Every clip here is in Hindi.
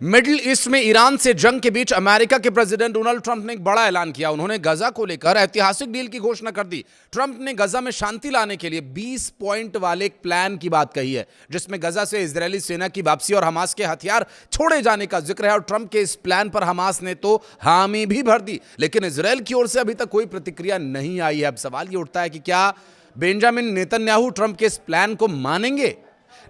मिडिल ईस्ट में ईरान से जंग के बीच अमेरिका के प्रेसिडेंट डोनाल्ड ट्रंप ने एक बड़ा ऐलान किया। उन्होंने गजा को लेकर ऐतिहासिक डील की घोषणा कर दी। ट्रंप ने गजा में शांति लाने के लिए 20 पॉइंट वाले एक प्लान की बात कही है, जिसमें गजा से इजरायली सेना की वापसी और हमास के हथियार छोड़े जाने का जिक्र है। और ट्रंप के इस प्लान पर हमास ने तो हामी भी भर दी, लेकिन इजरायल की ओर से अभी तक कोई प्रतिक्रिया नहीं आई है। अब सवाल ये उठता है कि क्या बेंजामिन नेतन्याहू ट्रंप के इस प्लान को मानेंगे?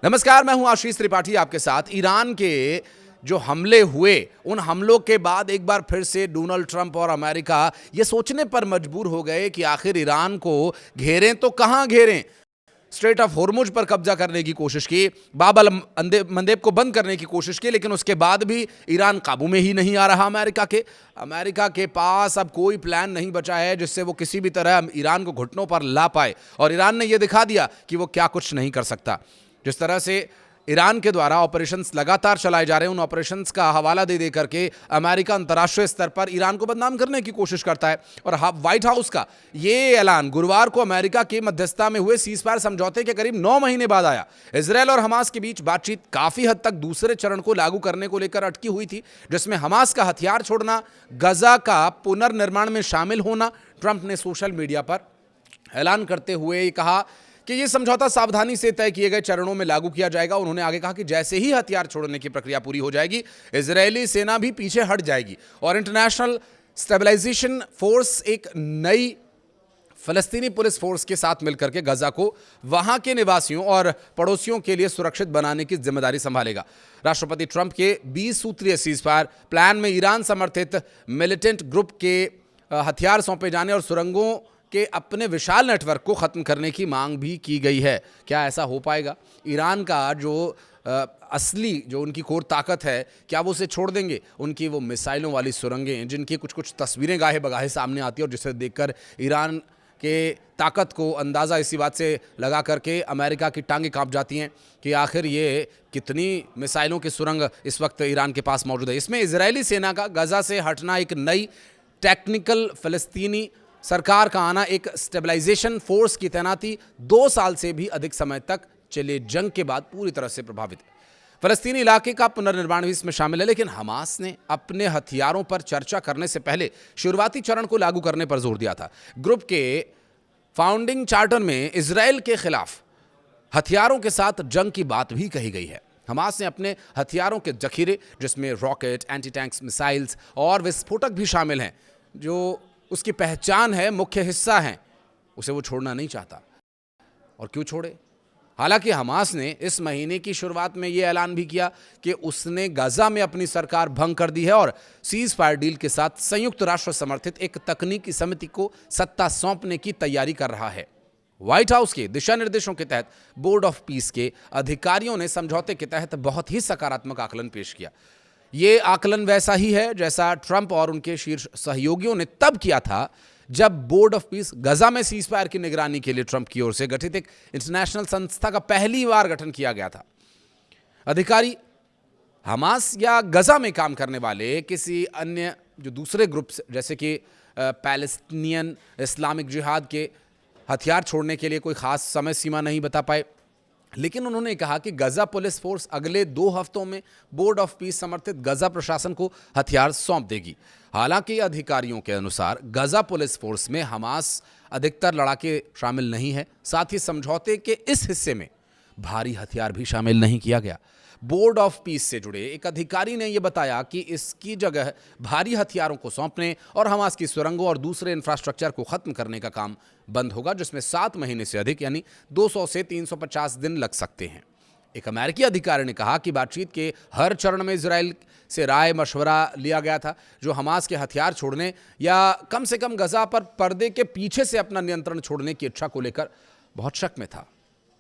नमस्कार, मैं हूं आशीष त्रिपाठी आपके साथ। ईरान के जो हमले हुए, उन हमलों के बाद एक बार फिर से डोनाल्ड ट्रंप और अमेरिका ये सोचने पर मजबूर हो गए कि आखिर ईरान को घेरें तो कहां घेरें। स्ट्रेट ऑफ होर्मुज पर कब्जा करने की कोशिश की, बाब अल मंदेब को बंद करने की कोशिश की, लेकिन उसके बाद भी ईरान काबू में ही नहीं आ रहा। अमेरिका के पास अब कोई प्लान नहीं बचा है जिससे वो किसी भी तरह ईरान को घुटनों पर ला पाए। और ईरान ने यह दिखा दिया कि वो क्या कुछ नहीं कर सकता। जिस तरह से ईरान के द्वारा ऑपरेशंस लगातार चलाए जा रहे हैं, उन ऑपरेशंस का हवाला दे करके अमेरिका अंतर्राष्ट्रीय स्तर पर ईरान को बदनाम करने की कोशिश करता है। और व्हाइट हाउस का ये ऐलान गुरुवार को अमेरिका की मध्यस्थता में हुए सीजफायर समझौते के करीब 9 महीने बाद आया। इजरायल और हमास के बीच बातचीत काफी हद तक दूसरे चरण को लागू करने को लेकर अटकी हुई थी, जिसमें हमास का हथियार छोड़ना, गजा का पुनर्निर्माण में शामिल होना। ट्रंप ने सोशल मीडिया पर ऐलान करते हुए कहा कि यह समझौता सावधानी से तय किए गए चरणों में लागू किया जाएगा। उन्होंने आगे कहा कि जैसे ही हथियार छोड़ने की प्रक्रिया पूरी हो जाएगी, इजरायली सेना भी पीछे हट जाएगी और इंटरनेशनल स्टेबलाइजेशन फोर्स एक नई फलस्तीनी पुलिस फोर्स के साथ मिलकर के गजा को वहां के निवासियों और पड़ोसियों के लिए सुरक्षित बनाने की जिम्मेदारी संभालेगा। राष्ट्रपति ट्रंप के 20 सूत्रीय सीजफायर प्लान में ईरान समर्थित मिलिटेंट ग्रुप के हथियार सौंपे जाने और सुरंगों के अपने विशाल नेटवर्क को ख़त्म करने की मांग भी की गई है। क्या ऐसा हो पाएगा? ईरान का जो असली जो उनकी कोर ताकत है, क्या वो उसे छोड़ देंगे? उनकी वो मिसाइलों वाली सुरंगें, जिनकी कुछ कुछ तस्वीरें गाहे बगाहे सामने आती है और जिसे देखकर ईरान के ताकत को अंदाज़ा इसी बात से लगा करके अमेरिका की टांगें कांप जाती हैं कि आखिर ये कितनी मिसाइलों की सुरंग इस वक्त ईरान के पास मौजूद है। इसमें इजरायली सेना का गजा से हटना, एक नई टेक्निकल फ़लस्तीनी सरकार का आना, एक स्टेबलाइजेशन फोर्स की तैनाती 2 साल से भी अधिक समय तक चले जंग के बाद पूरी तरह से प्रभावित है। फलस्तीनी इलाके का पुनर्निर्माण भी इसमें शामिल है, लेकिन हमास ने अपने हथियारों पर चर्चा करने से पहले शुरुआती चरण को लागू करने पर जोर दिया था। ग्रुप के फाउंडिंग चार्टर में इजरायल के खिलाफ हथियारों के साथ जंग की बात भी कही गई है। हमास ने अपने हथियारों के जखीरे, जिसमें रॉकेट, एंटी टैंक्स मिसाइल्स और विस्फोटक भी शामिल हैं, जो उसकी पहचान है, मुख्य हिस्सा है, उसे वो छोड़ना नहीं चाहता। और क्यों छोड़े? हालांकि हमास ने इस महीने की शुरुआत में यह ऐलान भी किया कि उसने गजा में अपनी सरकार भंग कर दी है और सीज फायर डील के साथ संयुक्त राष्ट्र समर्थित एक तकनीकी समिति को सत्ता सौंपने की तैयारी कर रहा है। व्हाइट हाउस के दिशा निर्देशों के तहत बोर्ड ऑफ पीस के अधिकारियों ने समझौते के तहत बहुत ही सकारात्मक आकलन पेश किया। ये आकलन वैसा ही है जैसा ट्रंप और उनके शीर्ष सहयोगियों ने तब किया था जब बोर्ड ऑफ पीस गजा में सीजफायर की निगरानी के लिए ट्रंप की ओर से गठित एक इंटरनेशनल संस्था का पहली बार गठन किया गया था। अधिकारी हमास या गजा में काम करने वाले किसी अन्य जो दूसरे ग्रुप्स, जैसे कि पैलेस्टीनियन इस्लामिक जिहाद के हथियार छोड़ने के लिए कोई खास समय सीमा नहीं बता पाए, लेकिन उन्होंने कहा कि गजा पुलिस फोर्स अगले 2 हफ्तों में बोर्ड ऑफ पीस समर्थित गजा प्रशासन को हथियार सौंप देगी। हालांकि अधिकारियों के अनुसार गजा पुलिस फोर्स में हमास अधिकतर लड़ाके शामिल नहीं है। साथ ही समझौते के इस हिस्से में भारी हथियार भी शामिल नहीं किया गया। बोर्ड ऑफ पीस से जुड़े एक अधिकारी ने यह बताया कि इसकी जगह भारी हथियारों को सौंपने और हमास की सुरंगों और दूसरे इंफ्रास्ट्रक्चर को खत्म करने का काम बंद होगा, जिसमें 7 महीने से अधिक यानी 200 से 350 दिन लग सकते हैं। एक अमेरिकी अधिकारी ने कहा कि बातचीत के हर चरण में इजरायल से राय मशवरा लिया गया था, जो हमास के हथियार छोड़ने या कम से कम गजा पर पर्दे के पीछे से अपना नियंत्रण छोड़ने की इच्छा को लेकर बहुत शक में था।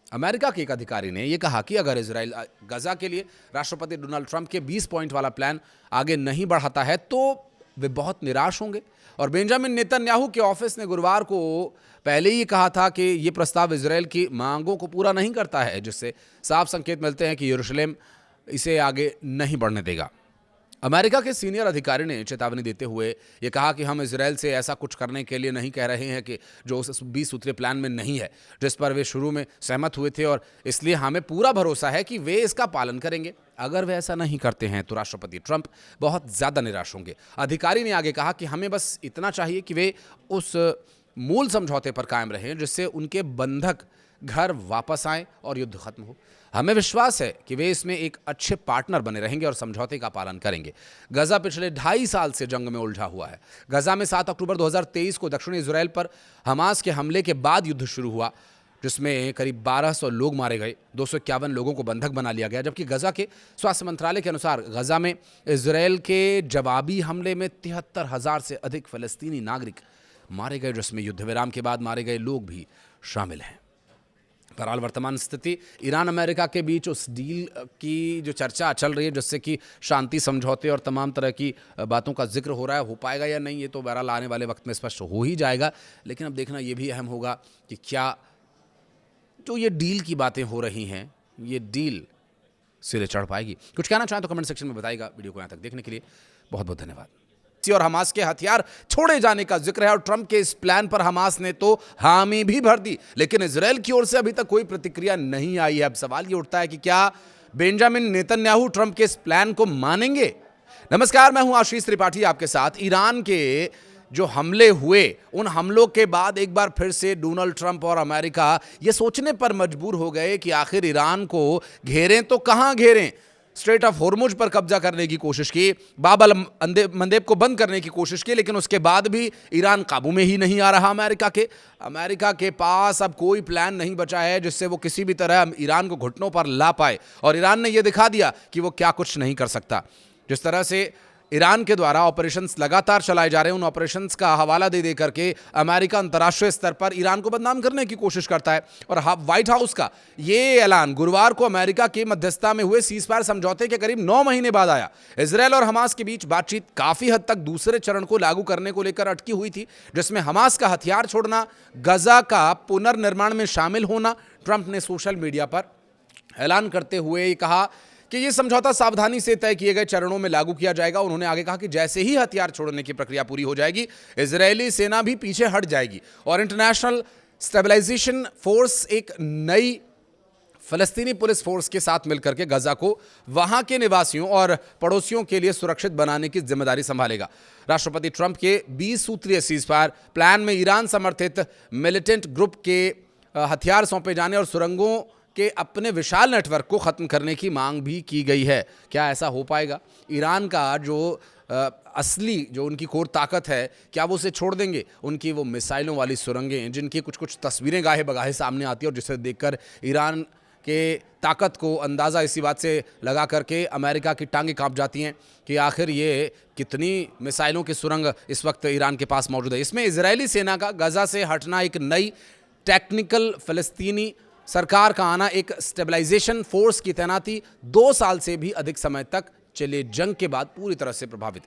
अमेरिका के एक अधिकारी ने यह कहा कि अगर इजरायल गजा के लिए राष्ट्रपति डोनाल्ड ट्रंप के 20 पॉइंट वाला प्लान आगे नहीं बढ़ाता है तो वे बहुत निराश होंगे। और बेंजामिन नेतन्याहू के ऑफिस ने गुरुवार को पहले ही कहा था कि यह प्रस्ताव इजरायल की मांगों को पूरा नहीं करता है, जिससे साफ संकेत मिलते हैं कि यरूशलेम इसे आगे नहीं बढ़ने देगा। अमेरिका के सीनियर अधिकारी ने चेतावनी देते हुए ये कहा कि हम इजरायल से ऐसा कुछ करने के लिए नहीं कह रहे हैं कि जो उस 20 सूत्रीय प्लान में नहीं है, जिस पर वे शुरू में सहमत हुए थे, और इसलिए हमें पूरा भरोसा है कि वे इसका पालन करेंगे। अगर वे ऐसा नहीं करते हैं तो राष्ट्रपति ट्रंप बहुत ज़्यादा निराश होंगे। अधिकारी ने आगे कहा कि हमें बस इतना चाहिए कि वे उस मूल समझौते पर कायम रहें जिससे उनके बंधक घर वापस आएं और युद्ध खत्म हो। हमें विश्वास है कि वे इसमें एक अच्छे पार्टनर बने रहेंगे और समझौते का पालन करेंगे। गजा पिछले 2.5 साल से जंग में उलझा हुआ है। गजा में 7 अक्टूबर 2023 को दक्षिणी इजरायल पर हमास के हमले के बाद युद्ध शुरू हुआ, जिसमें करीब 1200 लोग मारे गए, 251 लोगों को बंधक बना लिया गया। जबकि गजा के स्वास्थ्य मंत्रालय के अनुसार गजा में इजरायल के जवाबी हमले में 73,000 से अधिक फलस्तीनी नागरिक मारे गए, जिसमें युद्ध विराम के बाद मारे गए लोग भी शामिल हैं। बहरहाल वर्तमान स्थिति ईरान अमेरिका के बीच उस डील की जो चर्चा चल रही है, जिससे कि शांति समझौते और तमाम तरह की बातों का जिक्र हो रहा है, हो पाएगा या नहीं ये तो बहरहाल आने वाले वक्त में स्पष्ट हो ही जाएगा। लेकिन अब देखना ये भी अहम होगा कि क्या जो ये डील की बातें हो रही हैं, ये डील सिरे चढ़ पाएगी। कुछ कहना चाहें तो कमेंट सेक्शन में बताइएगा। वीडियो को यहाँ तक देखने के लिए बहुत बहुत धन्यवाद। और हमास के हथियार छोड़े जाने का जिक्र है और ट्रंप के इस प्लान पर हमास ने तो हामी भी भर दी, लेकिन इजरायल की ओर से अभी तक कोई प्रतिक्रिया नहीं आई है। अब सवाल ये उठता है कि क्या बेंजामिन नेतन्याहू ट्रंप के इस प्लान को मानेंगे? नमस्कार, मैं हूं आशीष त्रिपाठी आपके साथ। ईरान के जो हमले हुए, उन हमलों के बाद एक बार फिर से डोनाल्ड ट्रंप और अमेरिका ये सोचने पर मजबूर हो गए कि आखिर ईरान को घेरें तो कहां घेरें। स्ट्रेट ऑफ हॉर्मुज पर कब्जा करने की कोशिश की, बाब अल मंदेब को बंद करने की कोशिश की, लेकिन उसके बाद भी ईरान काबू में ही नहीं आ रहा। अमेरिका के पास अब कोई प्लान नहीं बचा है जिससे वो किसी भी तरह ईरान को घुटनों पर ला पाए, और ईरान ने यह दिखा दिया कि वो क्या कुछ नहीं कर सकता। जिस तरह से ईरान के द्वारा ऑपरेशंस लगातार चलाए जा रहे हैं, उन ऑपरेशंस का हवाला दे करके अमेरिका अंतर्राष्ट्रीय स्तर पर ईरान को बदनाम करने की कोशिश करता है। और व्हाइट हाउस का ये ऐलान गुरुवार को अमेरिका की मध्यस्थता में हुए सीजफायर समझौते के करीब 9 महीने बाद आया। इजरायल और हमास के बीच बातचीत काफी हद तक दूसरे चरण को लागू करने को लेकर अटकी हुई थी, जिसमें हमास का हथियार छोड़ना, गजा का पुनर्निर्माण में शामिल होना। ट्रंप ने सोशल मीडिया पर ऐलान करते हुए कहा कि यह समझौता सावधानी से तय किए गए चरणों में लागू किया जाएगा। उन्होंने आगे कहा कि जैसे ही हथियार छोड़ने की प्रक्रिया पूरी हो जाएगी, इजरायली सेना भी पीछे हट जाएगी और इंटरनेशनल स्टेबलाइजेशन फोर्स एक नई फलस्तीनी पुलिस फोर्स के साथ मिलकर के गजा को वहां के निवासियों और पड़ोसियों के लिए सुरक्षित बनाने की जिम्मेदारी संभालेगा। राष्ट्रपति ट्रंप के 20 सूत्रीय सीजफायर प्लान में ईरान समर्थित मिलिटेंट ग्रुप के हथियार सौंपे जाने और सुरंगों कि अपने विशाल नेटवर्क को ख़त्म करने की मांग भी की गई है। क्या ऐसा हो पाएगा? ईरान का जो असली जो उनकी कोर ताकत है, क्या वो उसे छोड़ देंगे? उनकी वो मिसाइलों वाली सुरंगें, जिनकी कुछ कुछ तस्वीरें गाहे बगाहे सामने आती है और जिसे देखकर ईरान के ताकत को अंदाज़ा इसी बात से लगा करके अमेरिका की टांगें कांप जाती हैं कि आखिर ये कितनी मिसाइलों की सुरंग इस वक्त ईरान के पास मौजूद है। इसमें इजरायली सेना का गजा से हटना, एक नई टेक्निकल फ़लस्तीनी सरकार का आना, एक स्टेबलाइजेशन फोर्स की तैनाती 2 साल से भी अधिक समय तक चले जंग के बाद पूरी तरह से प्रभावित